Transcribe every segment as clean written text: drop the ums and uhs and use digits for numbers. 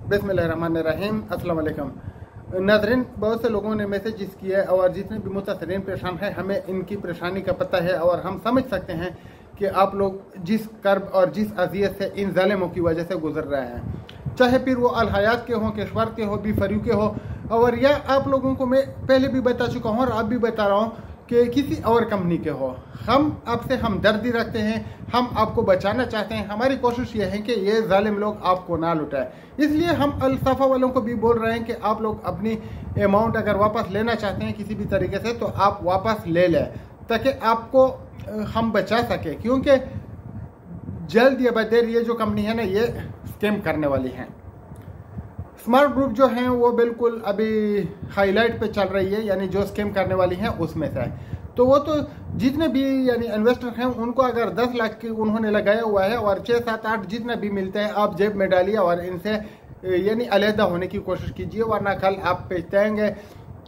बिस्मिल्लाहिर्रहमानिर्रहीम। अस्सलाम वालेकुम नाज़रीन, बहुत से लोगों ने मैसेज किया है और जितने भी मुतासरीन परेशान हैं हमें इनकी परेशानी का पता है और हम समझ सकते हैं कि आप लोग जिस कर्ब और जिस अजियत से इन ज़ालिमों की वजह से गुजर रहे हैं, चाहे फिर वो अल हयात के हों, केशवर के हो, बी फरू के हो, और या आप लोगों को मैं पहले भी बता चुका हूँ और अब भी बता रहा हूँ कि किसी और कंपनी के हो। हम आपसे हमदर्दी रखते हैं, हम आपको बचाना चाहते हैं। हमारी कोशिश ये है कि ये जालिम लोग आपको ना लुटाए, इसलिए हम अल-सफ़ा वालों को भी बोल रहे हैं कि आप लोग अपनी अमाउंट अगर वापस लेना चाहते हैं किसी भी तरीके से तो आप वापस ले लें, ताकि आपको हम बचा सके, क्योंकि जल्द या बदेर ये जो कंपनी है ना ये स्कैम करने वाली है। स्मार्ट ग्रुप जो हैं वो बिल्कुल अभी हाईलाइट पे चल रही है, यानी जो स्कैम करने वाली हैं उसमें से। तो वो तो जितने भी यानी इन्वेस्टर हैं उनको अगर 10 लाख की उन्होंने लगाया हुआ है और 6, 7, 8 जितना भी मिलते हैं आप जेब में डालिए और इनसे यानी अलहदा होने की कोशिश कीजिए, वरना कल आप पछताएंगे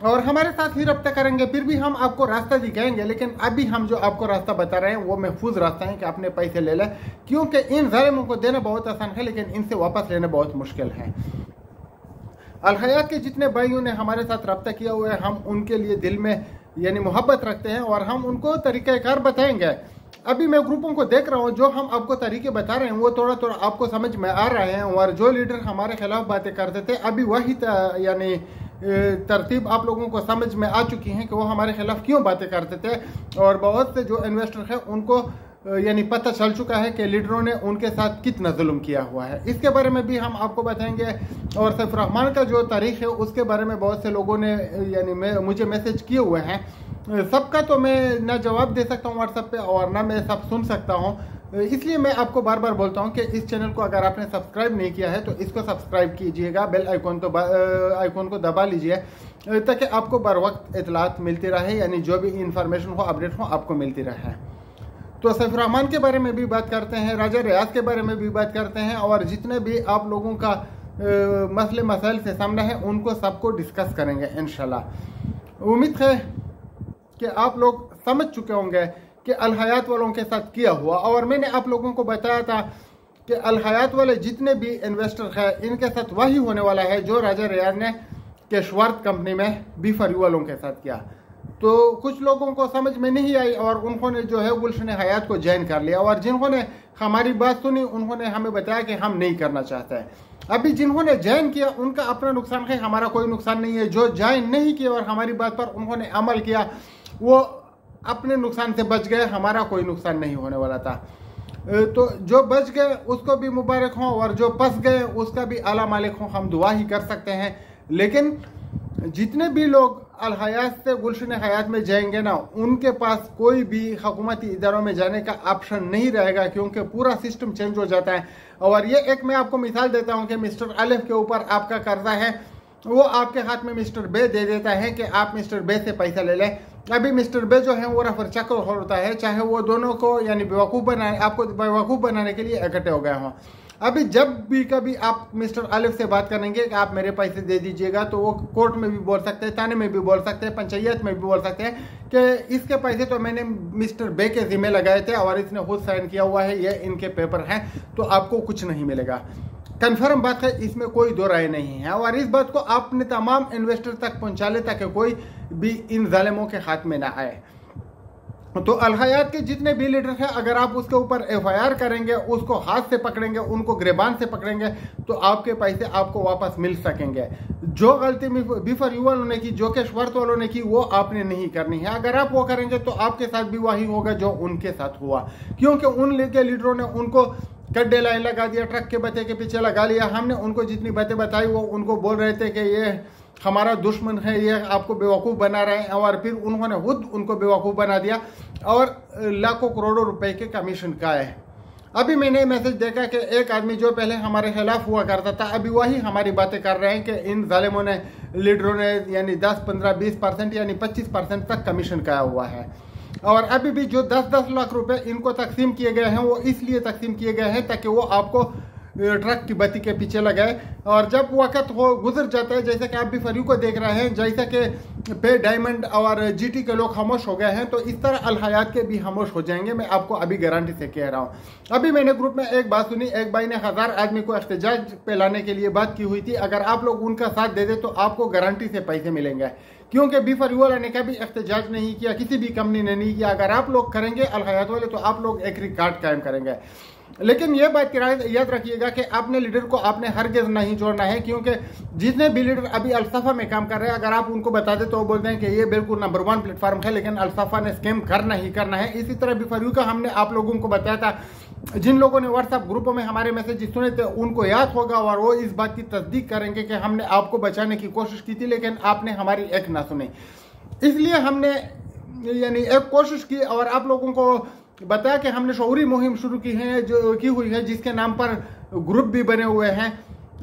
और हमारे साथ ही रब्ता करेंगे। फिर भी हम आपको रास्ता दिखाएंगे, लेकिन अभी हम जो आपको रास्ता बता रहे हैं वो महफूज रास्ता है कि अपने पैसे ले लें, क्योंकि इन ज़ालिमों को देना बहुत आसान है लेकिन इनसे वापस लेना बहुत मुश्किल है। अल हयात के जितने भाइयों ने हमारे साथ रब्ता किया हुआ है हम उनके लिए दिल में यानी मोहब्बत रखते हैं और हम उनको तरीक़ाकार बताएंगे। अभी मैं ग्रुपों को देख रहा हूँ, जो हम आपको तरीके बता रहे हैं वो थोड़ा थोड़ा आपको समझ में आ रहे हैं, और जो लीडर हमारे खिलाफ बातें करते थे अभी वही यानी तरतीब आप लोगों को समझ में आ चुकी है कि वो हमारे खिलाफ क्यों बातें करते थे, और बहुत से जो इन्वेस्टर हैं उनको यानी पता चल चुका है कि लीडरों ने उनके साथ कितना जुल्म किया हुआ है। इसके बारे में भी हम आपको बताएंगे। और सैफ रहमान का जो तारीख है उसके बारे में बहुत से लोगों ने यानी मुझे मैसेज किए हुए हैं। सबका तो मैं ना जवाब दे सकता हूँ व्हाट्सएप पे और ना मैं सब सुन सकता हूँ, इसलिए मैं आपको बार बार बोलता हूँ कि इस चैनल को अगर आपने सब्सक्राइब नहीं किया है तो इसको सब्सक्राइब कीजिएगा, बेल आइकॉन को दबा लीजिए ताकि आपको बर वक्त इतलात मिलती रहे, यानी जो भी इंफॉर्मेशन हो, अपडेट हो, आपको मिलती रहे। तो सैफ रहमान के बारे में भी बात करते हैं, राजा रियाज के बारे में भी बात करते हैं, और जितने भी आप लोगों का मसले मसाइल से सामना है उनको सबको डिस्कस करेंगे इंशाल्लाह। उम्मीद है कि आप लोग समझ चुके होंगे कि अल हयात वालों के साथ किया हुआ, और मैंने आप लोगों को बताया था कि अल हयात वाले जितने भी इन्वेस्टर हैं इनके साथ वही होने वाला है जो राजा रियाज ने केशवर्थ कंपनी में बी फरू वालों के साथ किया। तो कुछ लोगों को समझ में नहीं आई और उन्होंने जो है गुलशन हयात को ज्वाइन कर लिया, और जिन्होंने हमारी बात सुनी उन्होंने हमें बताया कि हम नहीं करना चाहते। अभी जिन्होंने ज्वाइन किया उनका अपना नुकसान है, हमारा कोई नुकसान नहीं है। जो ज्वाइन नहीं किया और हमारी बात पर उन्होंने अमल किया वो अपने नुकसान से बच गए, हमारा कोई नुकसान नहीं होने वाला था। तो जो बच गए उसको भी मुबारक हो और जो फंस गए उसका भी आला मालिक हो, हम दुआ ही कर सकते हैं। लेकिन जितने भी लोग अल हयात से गुलशन हयात में जाएंगे ना उनके पास कोई भी हुकूमती इदारों में जाने का ऑप्शन नहीं रहेगा, क्योंकि पूरा सिस्टम चेंज हो जाता है। और ये एक मैं आपको मिसाल देता हूँ कि मिस्टर अलिफ के ऊपर आपका कर्जा है, वो आपके हाथ में मिस्टर बे दे देता है कि आप मिस्टर बे से पैसा ले लें। अभी मिस्टर बे जो है वो रफर चक्र होता है, चाहे वो दोनों को यानी बेवकूफ़ बनाने, आपको बेवकूफ़ बनाने के लिए इकट्ठे हो गए हों। अभी जब भी कभी आप मिस्टर अलिफ से बात करेंगे कि आप मेरे पैसे दे दीजिएगा, तो वो कोर्ट में भी बोल सकते हैं, थाने में भी बोल सकते हैं, पंचायत में भी बोल सकते हैं कि इसके पैसे तो मैंने मिस्टर बे के जिम्मे लगाए थे और इसने खुद साइन किया हुआ है, ये इनके पेपर हैं, तो आपको कुछ नहीं मिलेगा। कन्फर्म बात है, इसमें कोई दो राय नहीं है। और इस बात को आपने तमाम इन्वेस्टर तक पहुंचा ले ताकि कोई भी इन जालिमों के हाथ में ना आए। तो अल हयात के जितने भी लीडर हैं अगर आप उसके ऊपर FIR करेंगे, उसको हाथ से पकड़ेंगे, उनको गिरबान से पकड़ेंगे, तो आपके पैसे आपको वापस मिल सकेंगे। जो गलती बी फरू वालों ने की, जो केशवर्थ वालों ने की, वो आपने नहीं करनी है। अगर आप वो करेंगे तो आपके साथ भी वही होगा जो उनके साथ हुआ, क्योंकि उन के लीडरों ने उनको गड्ढे लाइन लगा दिया, ट्रक के बते के पीछे लगा लिया। हमने उनको जितनी बातें बताई वो उनको बोल रहे थे कि ये हमारा दुश्मन है, ये आपको बेवकूफ़ बना रहे हैं, और फिर उन्होंने खुद उनको बेवकूफ़ बना दिया और लाखों करोड़ों रुपए के कमीशन का है। अभी मैंने मैसेज देखा कि एक आदमी जो पहले हमारे खिलाफ हुआ करता था अभी वही हमारी बातें कर रहे हैं कि इन जालिमों ने, लीडरों ने यानी 10, 15, 20% यानी 25% तक कमीशन का हुआ है। और अभी भी जो 10-10 लाख रुपए इनको तकसीम किए गए हैं वो इसलिए तकसीम किए गए हैं ताकि वो आपको ट्रक की बत्ती के पीछे लगाए। और जब वक्त हो गुजर जाता है, जैसे कि आप भी फरू को देख रहे हैं, जैसे कि पे डायमंड और जीटी के लोग खामोश हो गए हैं, तो इस तरह अल हयात के भी खामोश हो जाएंगे। मैं आपको अभी गारंटी से कह रहा हूँ। अभी मैंने ग्रुप में एक बात सुनी, एक भाई ने 1000 आदमी को एहतजाज पे लाने के लिए बात की हुई थी। अगर आप लोग उनका साथ दे दे तो आपको गारंटी से पैसे मिलेंगे, क्योंकि बी फॉर यू वाला ने कभी एहतजाज नहीं किया, किसी भी कंपनी ने नहीं किया। अगर आप लोग करेंगे अल हयात वाले, तो आप लोग एक रिकॉर्ड कायम करेंगे। लेकिन ये बात याद रखिएगा कि आपने लीडर को आपने हरगिज़ नहीं जोड़ना है, क्योंकि जितने भी लीडर अभी अल्सफा में काम कर रहे हैं, अगर आप उनको बता दें तो वो बोलते हैं कि ये बिल्कुल नंबर 1 प्लेटफॉर्म है, लेकिन अल्सफा ने स्कैम करना ही करना है। इसी तरह बी फॉर यू का हमने आप लोगों को बताया था। जिन लोगों ने व्हाट्सएप ग्रुपों में हमारे मैसेज सुने थे उनको याद होगा, और वो इस बात की तस्दीक करेंगे कि हमने आपको बचाने की कोशिश की थी, लेकिन आपने हमारी एक ना सुनी। इसलिए हमने यानी एक कोशिश की और आप लोगों को बताया कि हमने शऊरी मुहिम शुरू की है, जो की हुई है, जिसके नाम पर ग्रुप भी बने हुए हैं।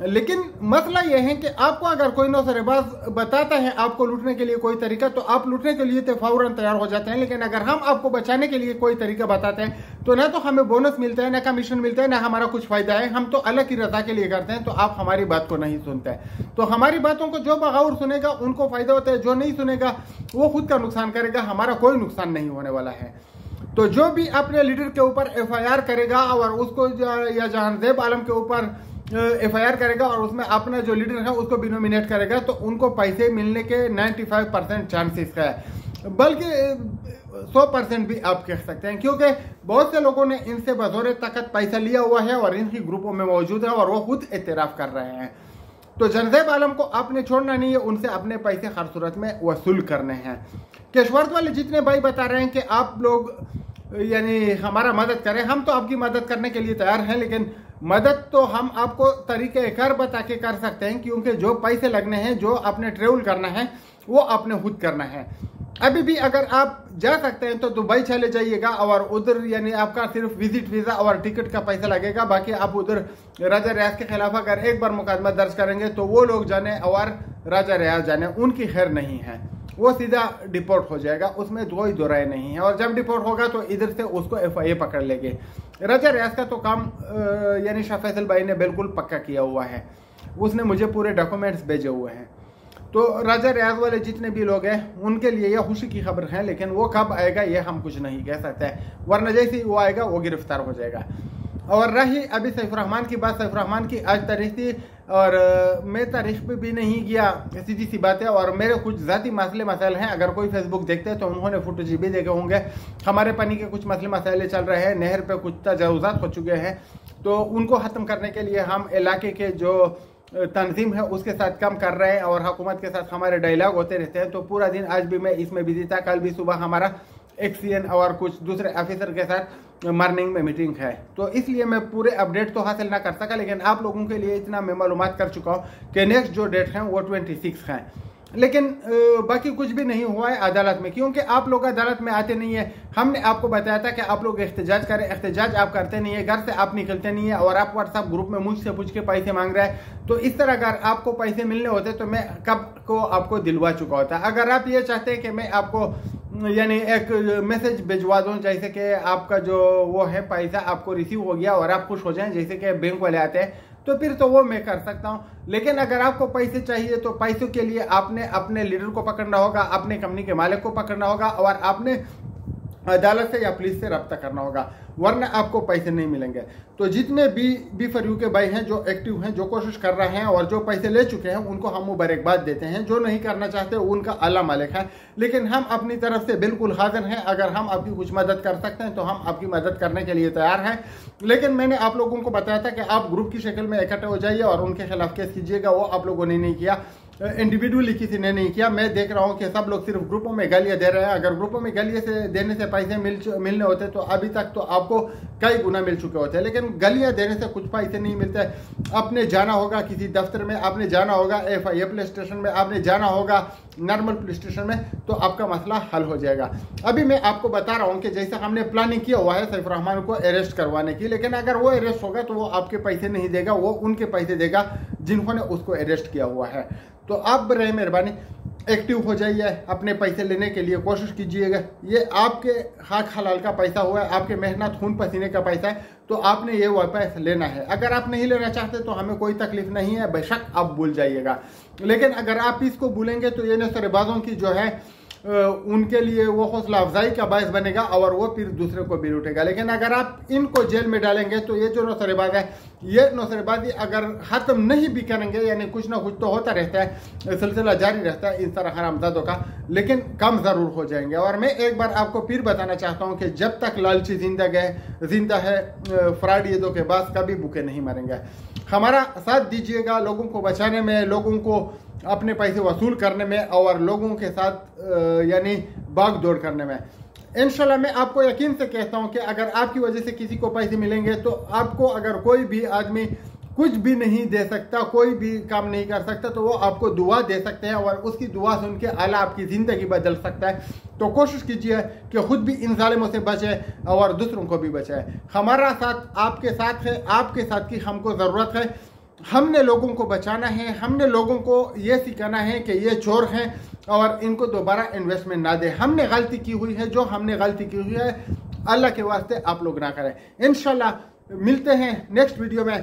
लेकिन मसला यह है कि आपको अगर कोई नौसरेबाज बताता है आपको लूटने के लिए कोई तरीका, तो आप लूटने के लिए तो फौरन तैयार हो जाते हैं। लेकिन अगर हम आपको बचाने के लिए कोई तरीका बताते हैं, तो ना तो हमें बोनस मिलता है, ना कमीशन मिलता है, ना हमारा कुछ फायदा है। हम तो अल्लाह की रजा के लिए करते हैं, तो आप हमारी बात को नहीं सुनते हैं। तो हमारी बातों को जो बगौर सुनेगा उनको फायदा होता है, जो नहीं सुनेगा वो खुद का नुकसान करेगा, हमारा कोई नुकसान नहीं होने वाला है। तो जो भी अपने लीडर के ऊपर FIR करेगा और उसको या जहांजेब आलम के ऊपर FIR करेगा और उसमें अपना जो लीडर है उसको भी नॉमिनेट करेगा, तो उनको पैसे मिलने के 95% चांसेस है, बल्कि 100% भी आप कह सकते हैं, क्योंकि बहुत से लोगों ने इनसे बतौर ताकत पैसा लिया हुआ है और इनकी ग्रुपों में मौजूद है और वो खुद एतराफ कर रहे हैं। तो जहांजेब आलम को आपने छोड़ना नहीं है, उनसे अपने पैसे हर सूरत में वसूल करने हैं। केशवर्थ वाले जितने भाई बता रहे हैं कि आप लोग यानी हमारा मदद करें, हम तो आपकी मदद करने के लिए तैयार हैं, लेकिन मदद तो हम आपको तरीके कार बता के कर सकते हैं, क्योंकि जो पैसे लगने हैं, जो आपने ट्रेवल करना है, वो आपने खुद करना है। अभी भी अगर आप जा सकते हैं तो दुबई चले जाइएगा और उधर यानी आपका सिर्फ विजिट वीजा और टिकट का पैसा लगेगा। बाकी आप उधर राजा रियाज के खिलाफ अगर एक बार मुकदमा दर्ज करेंगे तो वो लोग जाने और राजा रियाज जाने, उनकी खैर नहीं है, वो सीधा डिपोर्ट हो जाएगा, उसमें कोई दो राय नहीं है। और जब डिपोर्ट होगा तो इधर से उसको FIA पकड़ लेंगे। राजा रियाज का तो काम यानी शाह फैसल भाई ने बिल्कुल पक्का किया हुआ है, उसने मुझे पूरे डॉक्यूमेंट्स भेजे हुए हैं। तो राजा रियाज वाले जितने भी लोग हैं उनके लिए यह खुशी की खबर है, लेकिन वो कब आएगा ये हम कुछ नहीं कह सकते, वरना जैसे ही वो आएगा वो गिरफ्तार हो जाएगा। और रही अभी सैफुर रहमान की बात, सैफुर रहमान की आज तारीख थी और मैं तारीख पे भी नहीं गया, सीधी सी बात है। और मेरे कुछ ज़ाती मसले मसाइल हैं, अगर कोई फेसबुक देखते हैं तो उन्होंने फुटेज भी देखे होंगे। हमारे पानी के कुछ मसले मसाइल चल रहे हैं, नहर पे कुछ तजावुज़ात हो चुके हैं, तो उनको ख़त्म करने के लिए हम इलाके के जो तंजीम है उसके साथ काम कर रहे हैं और हुकूमत के साथ हमारे डायलॉग होते रहते हैं। तो पूरा दिन आज भी मैं इसमें बिजी था, कल भी सुबह हमारा XCN और कुछ दूसरे ऑफिसर के साथ मॉर्निंग में मीटिंग है, तो इसलिए मैं पूरे अपडेट तो हासिल ना कर सका, लेकिन आप लोगों के लिए इतना मैं मालूमात कर चुका हूँ कि नेक्स्ट जो डेट है वो 26 है। लेकिन बाकी कुछ भी नहीं हुआ है अदालत में, क्योंकि आप लोग अदालत में आते नहीं है। हमने आपको बताया था कि आप लोग एहतजाज करें, एहतजाज आप करते नहीं है, घर से आप निकलते नहीं है और आप व्हाट्सएप ग्रुप में मुझसे पूछ के पैसे मांग रहे हैं। तो इस तरह अगर आपको पैसे मिलने होते तो मैं कब को आपको दिलवा चुका होता। अगर आप ये चाहते हैं कि मैं आपको यानी एक मैसेज भिजवा दूं, जैसे कि आपका जो वो है पैसा आपको रिसीव हो गया और आप खुश हो जाएं, जैसे कि बैंक वाले आते हैं, तो फिर तो वो मैं कर सकता हूं। लेकिन अगर आपको पैसे चाहिए तो पैसों के लिए आपने अपने लीडर को पकड़ना होगा, अपने कंपनी के मालिक को पकड़ना होगा और आपने अदालत से या पुलिस से रब्ता करना होगा, वरना आपको पैसे नहीं मिलेंगे। तो जितने बी फॉर यू के भाई हैं जो एक्टिव हैं, जो कोशिश कर रहे हैं और जो पैसे ले चुके हैं, उनको हम मुबारकबाद देते हैं। जो नहीं करना चाहते उनका अल्लाह मालिक है, लेकिन हम अपनी तरफ से बिल्कुल हाजिर हैं। अगर हम आपकी कुछ मदद कर सकते हैं तो हम आपकी मदद करने के लिए तैयार हैं। लेकिन मैंने आप लोगों को बताया था कि आप ग्रुप की शक्ल में इकट्ठे हो जाइए और उनके खिलाफ केस कीजिएगा, वो आप लोगों ने नहीं किया, इंडिविजुअली किसी ने नहीं किया। मैं देख रहा हूं कि सब लोग सिर्फ ग्रुपों में गालियां दे रहे हैं। अगर ग्रुपों में गालियां से देने से पैसे मिलने होते तो अभी तक तो आपको कई गुना मिल चुके होते हैं, लेकिन गालियां देने से कुछ पैसे नहीं मिलते। आपने जाना होगा किसी दफ्तर में, आपने जाना होगा FIA पुलिस स्टेशन में, आपने जाना होगा नॉर्मल पुलिस स्टेशन में, तो आपका मसला हल हो जाएगा। अभी मैं आपको बता रहा हूं कि जैसे हमने प्लानिंग किया हुआ है सैफुर रहमान को अरेस्ट करवाने की, लेकिन अगर वो अरेस्ट होगा तो वो आपके पैसे नहीं देगा, वो उनके पैसे देगा जिन्होंने उसको अरेस्ट किया हुआ है। तो आप बराए मेहरबानी एक्टिव हो जाइए, अपने पैसे लेने के लिए कोशिश कीजिएगा। ये आपके हक हलाल का पैसा हुआ है, आपके मेहनत खून पसीने का पैसा है, तो आपने ये वापस लेना है। अगर आप नहीं लेना चाहते तो हमें कोई तकलीफ नहीं है, बेशक आप भूल जाइएगा। लेकिन अगर आप इसको भूलेंगे तो ये नौसरेबाजों की जो है उनके लिए वो हौसला अफजाई का बायस बनेगा और वो फिर दूसरे को भी लूटेगा। लेकिन अगर आप इनको जेल में डालेंगे तो ये जो नौसरेबाज है, ये नौसरेबाजी अगर ख़त्म नहीं भी करेंगे, यानी कुछ ना कुछ तो होता रहता है, सिलसिला जारी रहता है इन तरह हरामजादों का, लेकिन कम ज़रूर हो जाएंगे। और मैं एक बार आपको फिर बताना चाहता हूँ कि जब तक लालची जिंदा है फ्रॉड ये धोखेबाज कभी भूखे नहीं मरेंगे। हमारा साथ दीजिएगा लोगों को बचाने में, लोगों को अपने पैसे वसूल करने में और लोगों के साथ यानी भाग दौड़ करने में। इंशाल्लाह मैं आपको यकीन से कहता हूं कि अगर आपकी वजह से किसी को पैसे मिलेंगे तो आपको अगर कोई भी आदमी कुछ भी नहीं दे सकता, कोई भी काम नहीं कर सकता, तो वो आपको दुआ दे सकते हैं और उसकी दुआ सुन के अल्लाह आपकी ज़िंदगी बदल सकता है। तो कोशिश कीजिए कि खुद भी इन जालिमों से बचे और दूसरों को भी बचाए। हमारा साथ आपके साथ है, आपके साथ की हमको ज़रूरत है। हमने लोगों को बचाना है, हमने लोगों को ये सिखाना है कि ये चोर हैं और इनको दोबारा इन्वेस्टमेंट ना दे। हमने गलती की हुई है, जो हमने गलती की हुई है अल्लाह के वास्ते आप लोग ना करें। इंशाल्लाह मिलते हैं नेक्स्ट वीडियो में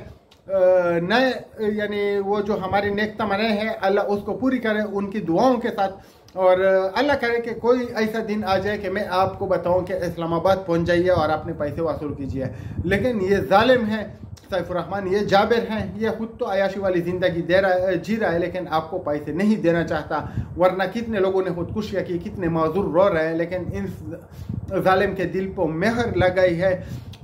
नए, यानी वो जो हमारी नेक तमन्नाएं हैं अल्लाह उसको पूरी करे उनकी दुआओं के साथ। और अल्लाह करे कि कोई ऐसा दिन आ जाए कि मैं आपको बताऊं कि इस्लामाबाद पहुंच जाइए और अपने पैसे वसूल कीजिए। लेकिन ये जालिम है सैफुर रहमान, ये जाबिर हैं, ये खुद तो अयाशी वाली ज़िंदगी जी रहा है लेकिन आपको पैसे नहीं देना चाहता। वरना कितने लोगों ने खुदकुशियाँ की, कितने माजूर रो रहे हैं, लेकिन इन जालिम के दिल पर मेहर लग गई है,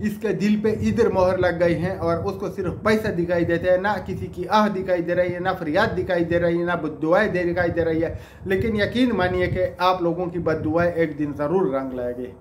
इसके दिल पे इधर मोहर लग गई है और उसको सिर्फ पैसा दिखाई देता है, ना किसी की आह दिखाई दे रही है, ना फरियाद दिखाई दे रही है, ना बद्दुआएं दिखाई दे रही है। लेकिन यकीन मानिए कि आप लोगों की बद्दुआएं एक दिन ज़रूर रंग लाएगी।